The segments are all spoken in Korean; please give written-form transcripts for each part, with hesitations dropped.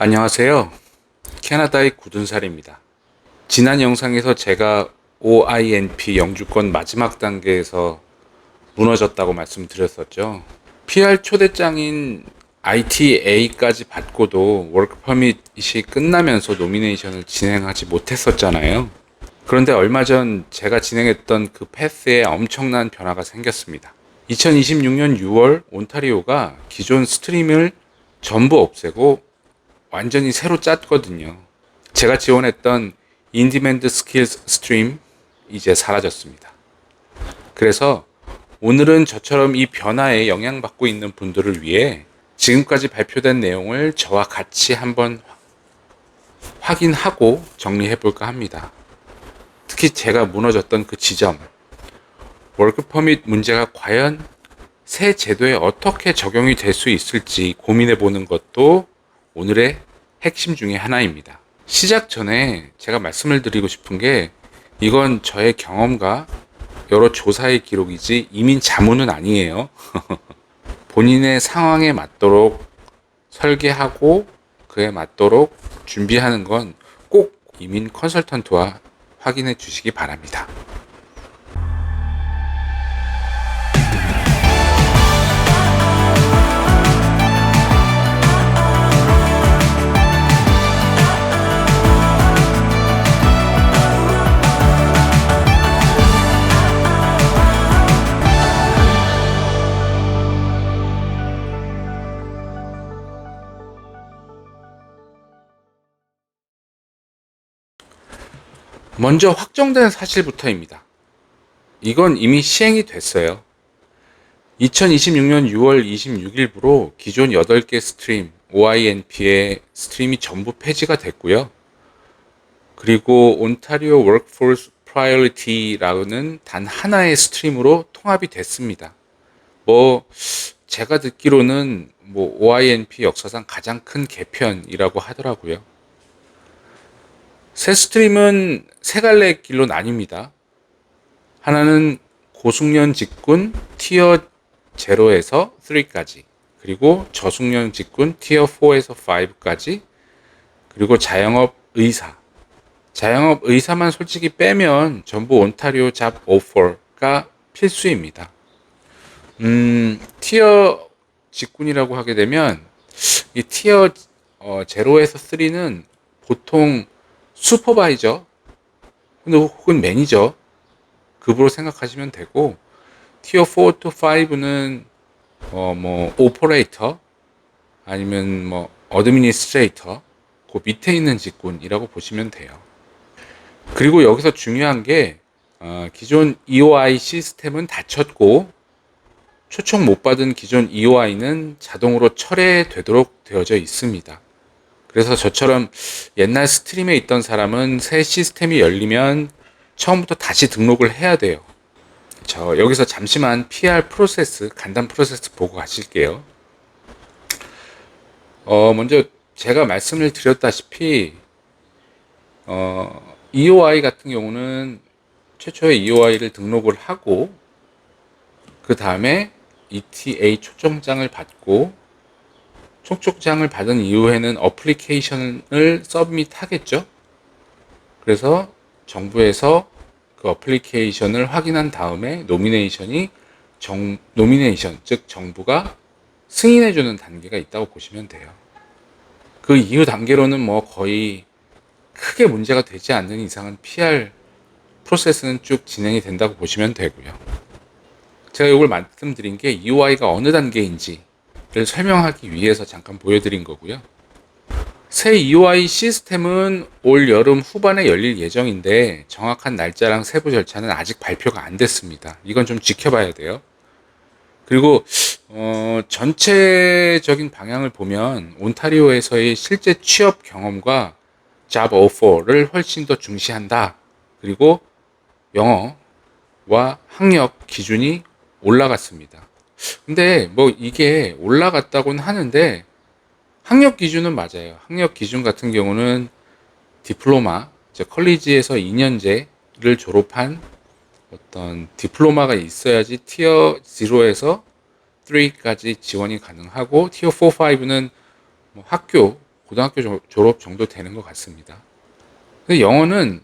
안녕하세요. 캐나다의 굳은살입니다. 지난 영상에서 제가 OINP 영주권 마지막 단계에서 무너졌다고 말씀드렸었죠. PR 초대장인 ITA까지 받고도 워크 퍼밋이 끝나면서 노미네이션을 진행하지 못했었잖아요. 그런데 얼마 전 제가 진행했던 그 패스에 엄청난 변화가 생겼습니다. 2026년 6월 온타리오가 기존 스트림을 전부 없애고 완전히 새로 짰거든요. 제가 지원했던 인디맨드 스킬스 스트림 이제 사라졌습니다. 그래서 오늘은 저처럼 이 변화에 영향받고 있는 분들을 위해 지금까지 발표된 내용을 저와 같이 한번 확인하고 정리해 볼까 합니다. 특히 제가 무너졌던 그 지점, 월크 퍼밋 문제가 과연 새 제도에 어떻게 적용이 될 수 있을지 고민해 보는 것도 오늘의 핵심 중에 하나입니다. 시작 전에 제가 말씀을 드리고 싶은 게 이건 저의 경험과 여러 조사의 기록이지 이민 자문은 아니에요. 본인의 상황에 맞도록 설계하고 그에 맞도록 준비하는 건 꼭 이민 컨설턴트와 확인해 주시기 바랍니다. 먼저 확정된 사실부터입니다. 이건 이미 시행이 됐어요. 2026년 6월 26일부로 기존 8개 스트림, OINP의 스트림이 전부 폐지가 됐고요. 그리고 온타리오 워크포스 프라이어리티라는 단 하나의 스트림으로 통합이 됐습니다. 제가 듣기로는 OINP 역사상 가장 큰 개편이라고 하더라고요. 새 스트림은 세 갈래 길로 나뉩니다. 하나는 고숙련 직군 티어 0에서 3까지, 그리고 저숙련 직군 티어 4에서 5까지, 그리고 자영업 의사만 솔직히 빼면 전부 온타리오 잡 오퍼가 필수입니다. 티어 직군이라고 하게 되면 이 티어 0에서 3는 보통 슈퍼바이저 혹은 매니저 급으로 생각하시면 되고, 티어 4 to 5는 오퍼레이터 아니면 어드미니스트레이터 그 밑에 있는 직군이라고 보시면 돼요. 그리고 여기서 중요한 게 기존 EOI 시스템은 닫혔고 초청 못 받은 기존 EOI는 자동으로 철회되도록 되어져 있습니다. 그래서 저처럼 옛날 스트림에 있던 사람은 새 시스템이 열리면 처음부터 다시 등록을 해야 돼요. 여기서 잠시만 PR 프로세스, 간단 프로세스 보고 가실게요. 먼저 제가 말씀을 드렸다시피 EOI 같은 경우는 최초의 EOI를 등록을 하고 그 다음에 ETA 초청장을 받고, 초청장을 받은 이후에는 어플리케이션을 서브밋 하겠죠. 그래서 정부에서 그 어플리케이션을 확인한 다음에 노미네이션, 즉 정부가 승인해주는 단계가 있다고 보시면 돼요. 그 이후 단계로는 거의 크게 문제가 되지 않는 이상은 PR 프로세스는 쭉 진행이 된다고 보시면 되고요. 제가 이걸 말씀드린 게 EOI가 어느 단계인지를 설명하기 위해서 잠깐 보여드린 거고요. 새 EOI 시스템은 올 여름 후반에 열릴 예정인데 정확한 날짜랑 세부 절차는 아직 발표가 안 됐습니다. 이건 좀 지켜봐야 돼요. 그리고 전체적인 방향을 보면 온타리오에서의 실제 취업 경험과 잡 오퍼를 훨씬 더 중시한다. 그리고 영어와 학력 기준이 올라갔습니다. 근데 이게 올라갔다고는 하는데 학력 기준은 맞아요. 학력 기준 같은 경우는 디플로마, 컬리지에서 2년제를 졸업한 어떤 디플로마가 있어야지 티어 0에서 3까지 지원이 가능하고, 티어 4, 5는 학교 고등학교 졸업 정도 되는 것 같습니다. 근데 영어는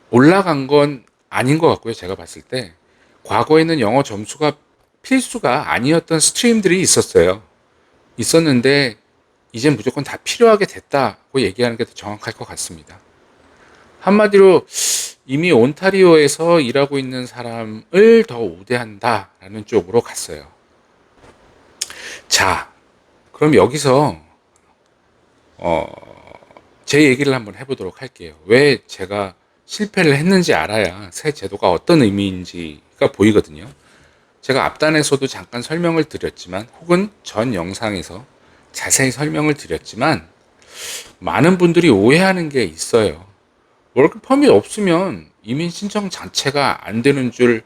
올라간 건 아닌 것 같고요. 제가 봤을 때 과거에는 영어 점수가 필수가 아니었던 스트림들이 있었는데 이젠 무조건 다 필요하게 됐다고 얘기하는 게 더 정확할 것 같습니다. 한마디로 이미 온타리오에서 일하고 있는 사람을 더 우대한다라는 쪽으로 갔어요. 자, 그럼 여기서 제 얘기를 한번 해보도록 할게요. 왜 제가 실패를 했는지 알아야 새 제도가 어떤 의미인지가 보이거든요. 제가 앞단에서도 잠깐 설명을 드렸지만, 혹은 전 영상에서 자세히 설명을 드렸지만, 많은 분들이 오해하는 게 있어요. 월크 퍼밋 없으면 이민 신청 자체가 안 되는 줄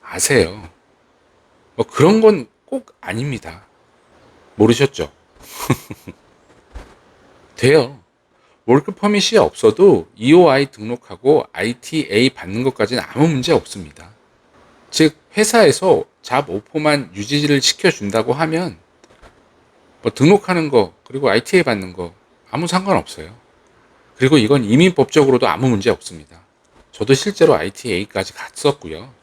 아세요? 뭐 그런 건 꼭 아닙니다. 모르셨죠? 돼요. 월크 퍼밋이 없어도 EOI 등록하고 ITA 받는 것까지는 아무 문제 없습니다. 즉 회사에서 잡 오퍼만 유지를 시켜준다고 하면 뭐 등록하는 거 그리고 ITA 받는 거 아무 상관없어요. 그리고 이건 이민법적으로도 아무 문제 없습니다. 저도 실제로 ITA까지 갔었고요.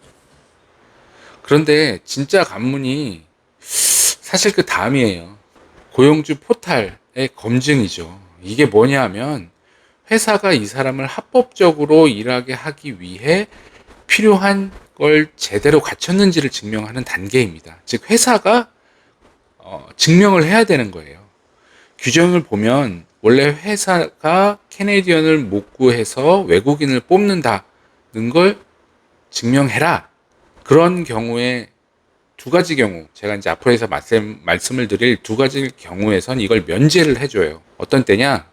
그런데 진짜 관문이 사실 그 다음이에요. 고용주 포탈의 검증이죠. 이게 뭐냐 하면 회사가 이 사람을 합법적으로 일하게 하기 위해 필요한 걸 제대로 갖췄는지를 증명하는 단계입니다. 즉 회사가 증명을 해야 되는 거예요. 규정을 보면 원래 회사가 캐네디언을 못 구해서 외국인을 뽑는다는 걸 증명해라. 그런 경우에 두 가지 경우, 제가 이제 앞으로 말씀을 드릴 두 가지 경우에선 이걸 면제를 해줘요. 어떤 때냐?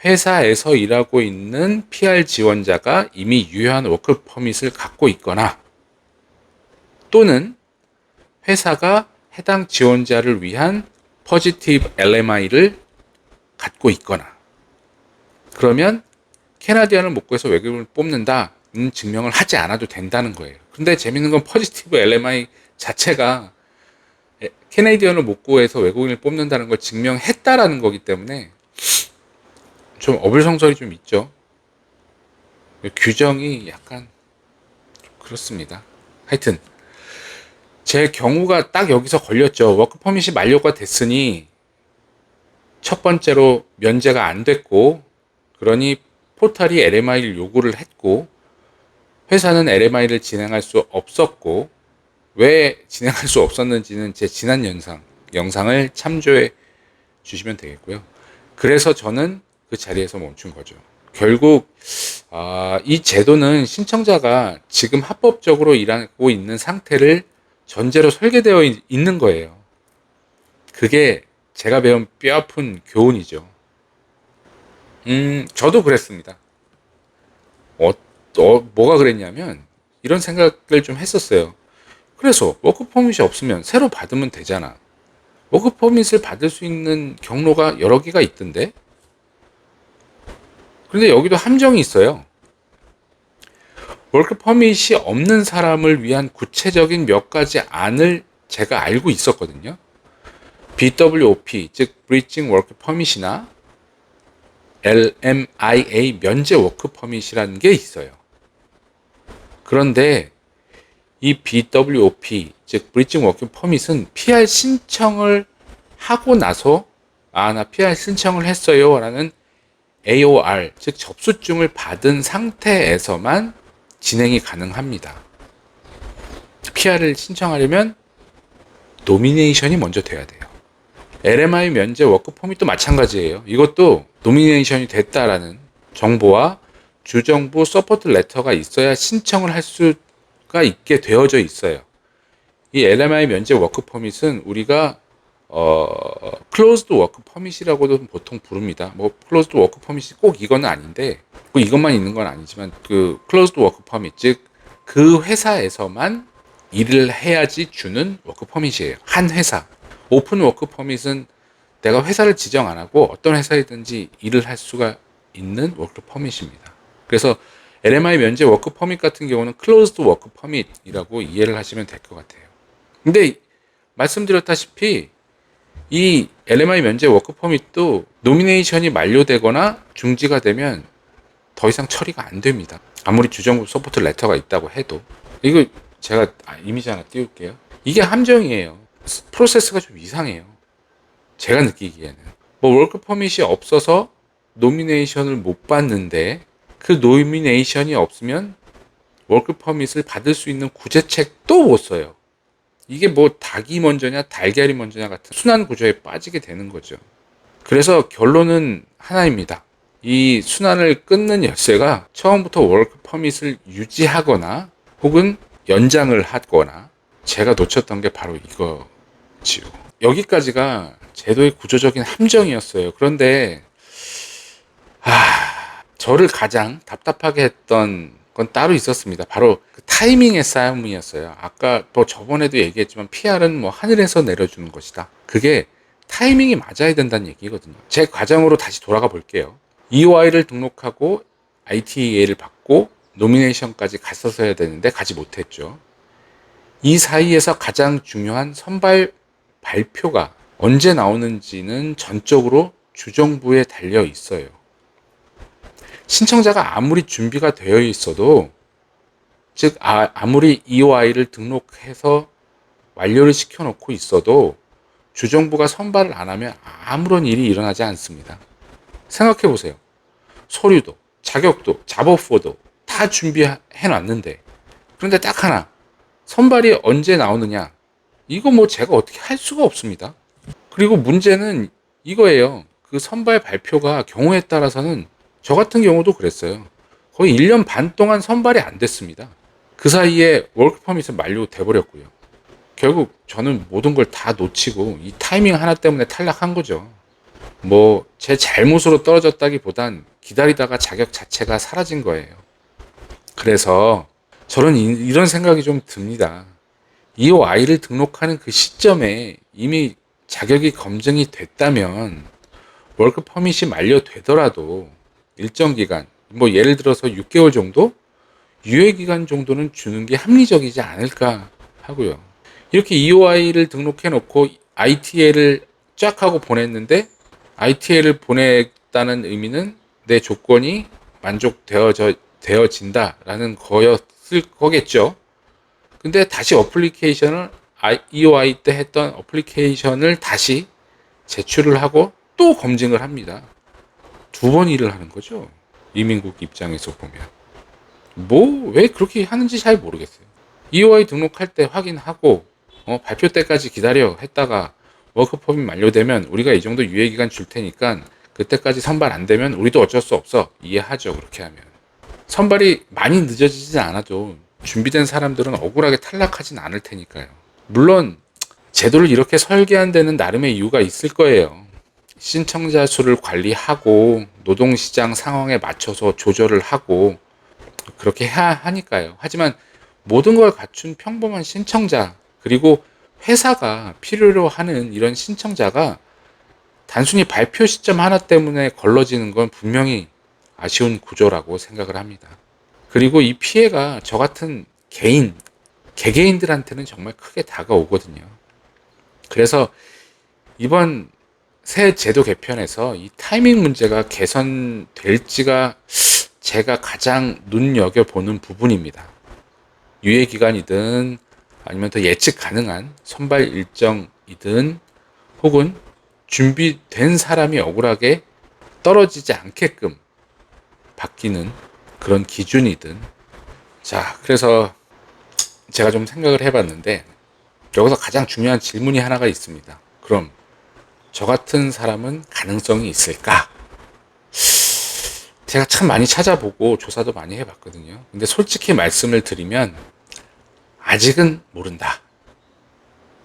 회사에서 일하고 있는 PR 지원자가 이미 유효한 워크 퍼밋을 갖고 있거나, 또는 회사가 해당 지원자를 위한 포지티브 LMI를 갖고 있거나, 그러면 캐나디언을 못 구해서 외국인을 뽑는다는 증명을 하지 않아도 된다는 거예요. 근데 재밌는 건 포지티브 LMI 자체가 캐네디언을 못 구해서 외국인을 뽑는다는 걸 증명했다라는 거기 때문에 좀 어불성설이 좀 있죠. 규정이 약간 그렇습니다. 하여튼 제 경우가 딱 여기서 걸렸죠. 워크 퍼밋이 만료가 됐으니 첫 번째로 면제가 안 됐고, 그러니 포탈이 LMI를 요구를 했고, 회사는 LMI를 진행할 수 없었고, 왜 진행할 수 없었는지는 제 지난 영상을 참조해 주시면 되겠고요. 그래서 저는 그 자리에서 멈춘 거죠. 결국 이 제도는 신청자가 지금 합법적으로 일하고 있는 상태를 전제로 설계되어 있는 거예요. 그게 제가 배운 뼈아픈 교훈이죠. 저도 그랬습니다. 뭐가 그랬냐면 이런 생각을 좀 했었어요. 그래서 워크 퍼밋이 없으면 새로 받으면 되잖아. 워크 퍼밋을 받을 수 있는 경로가 여러 개가 있던데. 그런데 여기도 함정이 있어요. 워크 퍼밋이 없는 사람을 위한 구체적인 몇 가지 안을 제가 알고 있었거든요. BWOP, 즉 Bridging Work Permit이나 LMIA 면제 워크 퍼밋이라는 게 있어요. 그런데 이 BWOP, 즉 Bridging Work Permit은 PR 신청을 하고 나서 나 PR 신청을 했어요 라는 AOR, 즉 접수증을 받은 상태에서만 진행이 가능합니다. PR을 신청하려면 노미네이션이 먼저 돼야 돼요. LMI 면제 워크 퍼밋도 마찬가지예요. 이것도 노미네이션이 됐다라는 정보와 주정부 서포트 레터가 있어야 신청을 할 수가 있게 되어져 있어요. 이 LMI 면제 워크 퍼밋은 우리가 클로즈드 워크 퍼밋이라고도 보통 부릅니다. 뭐 클로즈드 워크 퍼밋이 꼭 이건 아닌데, 이것만 있는 건 아니지만 그 클로즈드 워크 퍼밋, 즉 그 회사에서만 일을 해야지 주는 워크 퍼밋이에요. 한 회사. 오픈 워크 퍼밋은 내가 회사를 지정 안 하고 어떤 회사이든지 일을 할 수가 있는 워크 퍼밋입니다. 그래서 LMI 면제 워크 퍼밋 같은 경우는 클로즈드 워크 퍼밋이라고 이해를 하시면 될 것 같아요. 근데 말씀드렸다시피 이 LMI 면제 워크퍼밋도 노미네이션이 만료되거나 중지가 되면 더 이상 처리가 안 됩니다. 아무리 주정부 서포트 레터가 있다고 해도. 이거 제가 이미지 하나 띄울게요. 이게 함정이에요. 프로세스가 좀 이상해요. 제가 느끼기에는. 뭐 워크 퍼밋이 없어서 노미네이션을 못 받는데 그 노미네이션이 없으면 워크 퍼밋을 받을 수 있는 구제책도 못 써요. 이게 뭐 닭이 먼저냐 달걀이 먼저냐 같은 순환 구조에 빠지게 되는 거죠. 그래서 결론은 하나입니다. 이 순환을 끊는 열쇠가 처음부터 워크 퍼밋을 유지하거나 혹은 연장을 하거나, 제가 놓쳤던 게 바로 이거지요. 여기까지가 제도의 구조적인 함정이었어요. 그런데 저를 가장 답답하게 했던 건 따로 있었습니다. 바로 그 타이밍의 싸움이었어요. 아까 또 저번에도 얘기했지만 PR은 뭐 하늘에서 내려주는 것이다. 그게 타이밍이 맞아야 된다는 얘기거든요. 제 과정으로 다시 돌아가 볼게요. EOI를 등록하고 ITA를 받고 노미네이션까지 갔었어야 되는데 가지 못했죠. 이 사이에서 가장 중요한 선발 발표가 언제 나오는지는 전적으로 주정부에 달려 있어요. 신청자가 아무리 준비가 되어 있어도, 즉 아무리 EOI를 등록해서 완료를 시켜놓고 있어도 주정부가 선발을 안 하면 아무런 일이 일어나지 않습니다. 생각해 보세요. 서류도 자격도 잡오포도 다 준비해 놨는데, 그런데 딱 하나, 선발이 언제 나오느냐, 이거 뭐 제가 어떻게 할 수가 없습니다. 그리고 문제는 이거예요. 그 선발 발표가 경우에 따라서는, 저 같은 경우도 그랬어요. 거의 1년 반 동안 선발이 안 됐습니다. 그 사이에 워크 퍼밋은 만료돼 버렸고요. 결국 저는 모든 걸 다 놓치고 이 타이밍 하나 때문에 탈락한 거죠. 뭐 제 잘못으로 떨어졌다기보단 기다리다가 자격 자체가 사라진 거예요. 그래서 저는 이런 생각이 좀 듭니다. EOI를 등록하는 그 시점에 이미 자격이 검증이 됐다면 워크 퍼밋이 만료되더라도 일정 기간, 뭐 예를 들어서 6개월 정도 유예 기간 정도는 주는 게 합리적이지 않을까 하고요. 이렇게 EOI를 등록해 놓고 ITA를 쫙 하고 보냈는데, ITA를 보냈다는 의미는 내 조건이 만족되어진다라는 거였을 거겠죠. 근데 다시 어플리케이션을 EOI 때 했던 어플리케이션을 다시 제출을 하고 또 검증을 합니다. 2번 일을 하는 거죠. 이민국 입장에서 보면. 뭐 왜 그렇게 하는지 잘 모르겠어요. EOI 등록할 때 확인하고 발표 때까지 기다려 했다가 워크퍼밋 만료되면 우리가 이 정도 유예기간 줄 테니까 그때까지 선발 안 되면 우리도 어쩔 수 없어. 이해하죠. 그렇게 하면. 선발이 많이 늦어지진 않아도 준비된 사람들은 억울하게 탈락하진 않을 테니까요. 물론 제도를 이렇게 설계한 데는 나름의 이유가 있을 거예요. 신청자 수를 관리하고 노동시장 상황에 맞춰서 조절을 하고 그렇게 해야 하니까요. 하지만 모든 걸 갖춘 평범한 신청자, 그리고 회사가 필요로 하는 이런 신청자가 단순히 발표 시점 하나 때문에 걸러지는 건 분명히 아쉬운 구조라고 생각을 합니다. 그리고 이 피해가 저 같은 개개인들한테는 정말 크게 다가오거든요. 그래서 이번 새 제도 개편에서 이 타이밍 문제가 개선될지가 제가 가장 눈여겨보는 부분입니다. 유예기간이든 아니면 더 예측 가능한 선발 일정이든 혹은 준비된 사람이 억울하게 떨어지지 않게끔 바뀌는 그런 기준이든. 자, 그래서 제가 좀 생각을 해봤는데 여기서 가장 중요한 질문이 하나가 있습니다. 그럼 저 같은 사람은 가능성이 있을까? 제가 참 많이 찾아보고 조사도 많이 해봤거든요. 근데 솔직히 말씀을 드리면 아직은 모른다.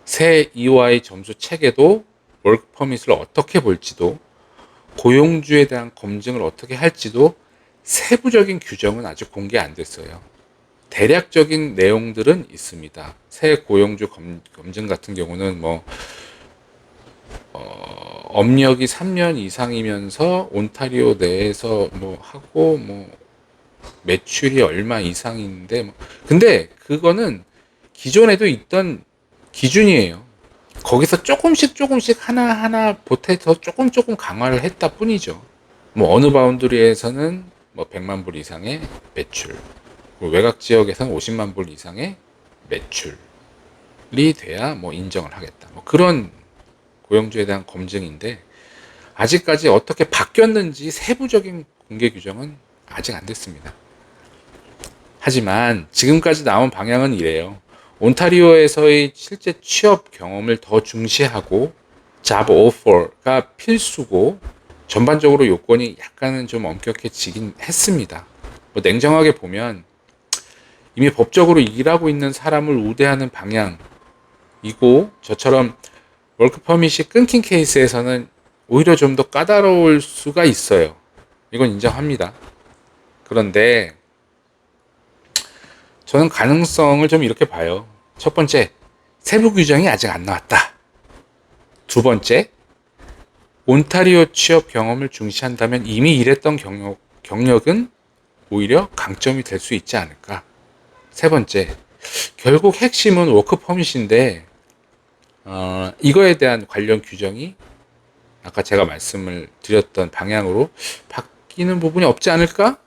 새 EOI 점수 체계도 워크 퍼밋을 어떻게 볼지도, 고용주에 대한 검증을 어떻게 할지도 세부적인 규정은 아직 공개 안 됐어요. 대략적인 내용들은 있습니다. 새 고용주 검증 같은 경우는 뭐 업력이 3년 이상이면서 온타리오 내에서 뭐 하고 뭐 매출이 얼마 이상인데 근데 그거는 기존에도 있던 기준이에요. 거기서 조금씩 하나하나 보태서 조금 강화를 했다 뿐이죠. 뭐 어느 바운드리에서는 뭐 100만 불 이상의 매출, 외곽 지역에서는 50만 불 이상의 매출이 돼야 뭐 인정을 하겠다. 뭐 그런 고용주에 대한 검증인데, 아직까지 어떻게 바뀌었는지 세부적인 공개 규정은 아직 안 됐습니다. 하지만 지금까지 나온 방향은 이래요. 온타리오에서의 실제 취업 경험을 더 중시하고 잡 오퍼가 필수고, 전반적으로 요건이 약간은 좀 엄격해지긴 했습니다. 뭐 냉정하게 보면 이미 법적으로 일하고 있는 사람을 우대하는 방향이고, 저처럼 월크 퍼밋이 끊긴 케이스에서는 오히려 좀 더 까다로울 수가 있어요. 이건 인정합니다. 그런데 저는 가능성을 좀 이렇게 봐요. 첫 번째, 세부 규정이 아직 안 나왔다. 두 번째, 온타리오 취업 경험을 중시한다면 이미 일했던 경력은 오히려 강점이 될 수 있지 않을까. 세 번째, 결국 핵심은 워크 퍼밋인데 이거에 대한 관련 규정이 아까 제가 말씀을 드렸던 방향으로 바뀌는 부분이 없지 않을까?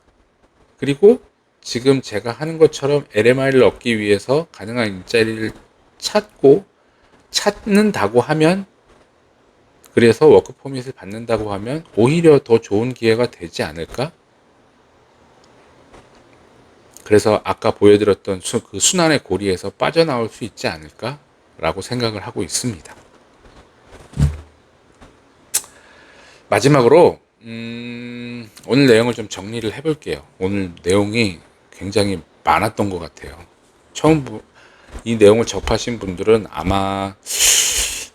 그리고 지금 제가 하는 것처럼 LMI를 얻기 위해서 가능한 일자리를 찾는다고 하면, 그래서 워크 퍼밋을 받는다고 하면 오히려 더 좋은 기회가 되지 않을까? 그래서 아까 보여드렸던 그 순환의 고리에서 빠져나올 수 있지 않을까? 라고 생각을 하고 있습니다. 마지막으로 오늘 내용을 좀 정리를 해볼게요. 오늘 내용이 굉장히 많았던 것 같아요. 이 내용을 접하신 분들은 아마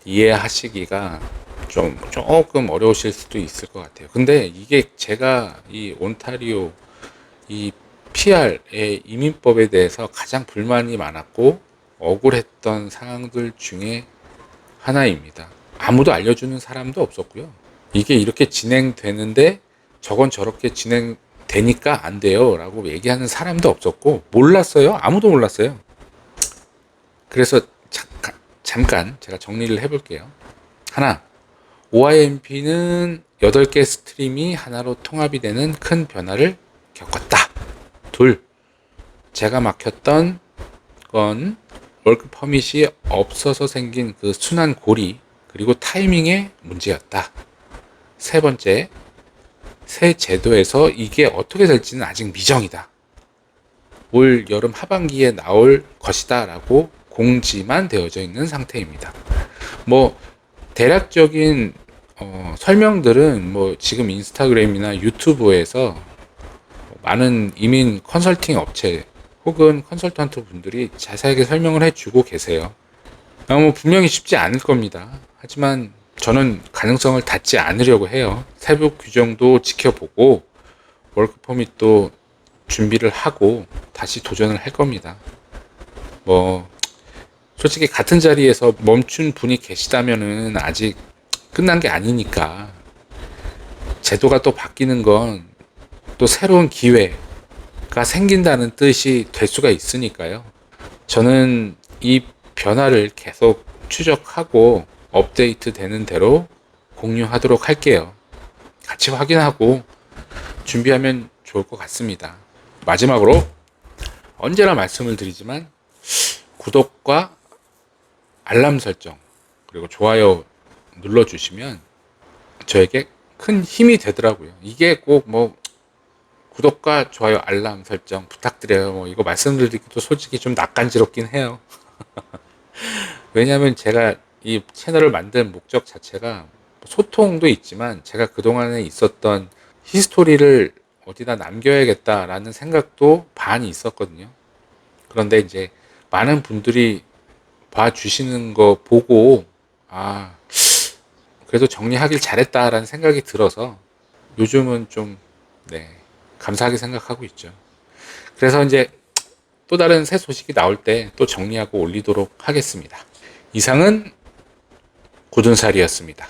이해하시기가 조금 어려우실 수도 있을 것 같아요. 근데 이게 제가 이 온타리오 이 PR의 이민법에 대해서 가장 불만이 많았고 억울했던 상황들 중에 하나입니다. 아무도 알려주는 사람도 없었고요. 이게 이렇게 진행되는데 저건 저렇게 진행되니까 안 돼요 라고 얘기하는 사람도 없었고, 몰랐어요. 아무도 몰랐어요. 그래서 잠깐 제가 정리를 해볼게요. 하나, OIMP는 8개 스트림이 하나로 통합이 되는 큰 변화를 겪었다. 둘, 제가 막혔던 건 월크 퍼밋이 없어서 생긴 그 순환 고리, 그리고 타이밍의 문제였다. 세 번째, 새 제도에서 이게 어떻게 될지는 아직 미정이다. 올 여름 하반기에 나올 것이다 라고 공지만 되어져 있는 상태입니다. 뭐 대략적인 설명들은 뭐 지금 인스타그램이나 유튜브에서 많은 이민 컨설팅 업체 혹은 컨설턴트 분들이 자세하게 설명을 해주고 계세요. 뭐 분명히 쉽지 않을 겁니다. 하지만 저는 가능성을 닫지 않으려고 해요. 세부 규정도 지켜보고 월크 퍼밋도 준비를 하고 다시 도전을 할 겁니다. 뭐 솔직히 같은 자리에서 멈춘 분이 계시다면은 아직 끝난 게 아니니까, 제도가 또 바뀌는 건 또 새로운 기회가 생긴다는 뜻이 될 수가 있으니까요. 저는 이 변화를 계속 추적하고 업데이트 되는 대로 공유하도록 할게요. 같이 확인하고 준비하면 좋을 것 같습니다. 마지막으로 언제나 말씀을 드리지만 구독과 알람 설정 그리고 좋아요 눌러주시면 저에게 큰 힘이 되더라고요. 이게 꼭 뭐 구독과 좋아요 알람 설정 부탁드려요 뭐 이거 말씀드리기도 솔직히 좀 낯간지럽긴 해요. 왜냐하면 제가 이 채널을 만든 목적 자체가 소통도 있지만 제가 그동안에 있었던 히스토리를 어디다 남겨야겠다라는 생각도 반이 있었거든요. 그런데 이제 많은 분들이 봐주시는 거 보고 그래도 정리하길 잘했다라는 생각이 들어서 요즘은 좀 감사하게 생각하고 있죠. 그래서 이제 또 다른 새 소식이 나올 때 또 정리하고 올리도록 하겠습니다. 이상은 굳은살이었습니다.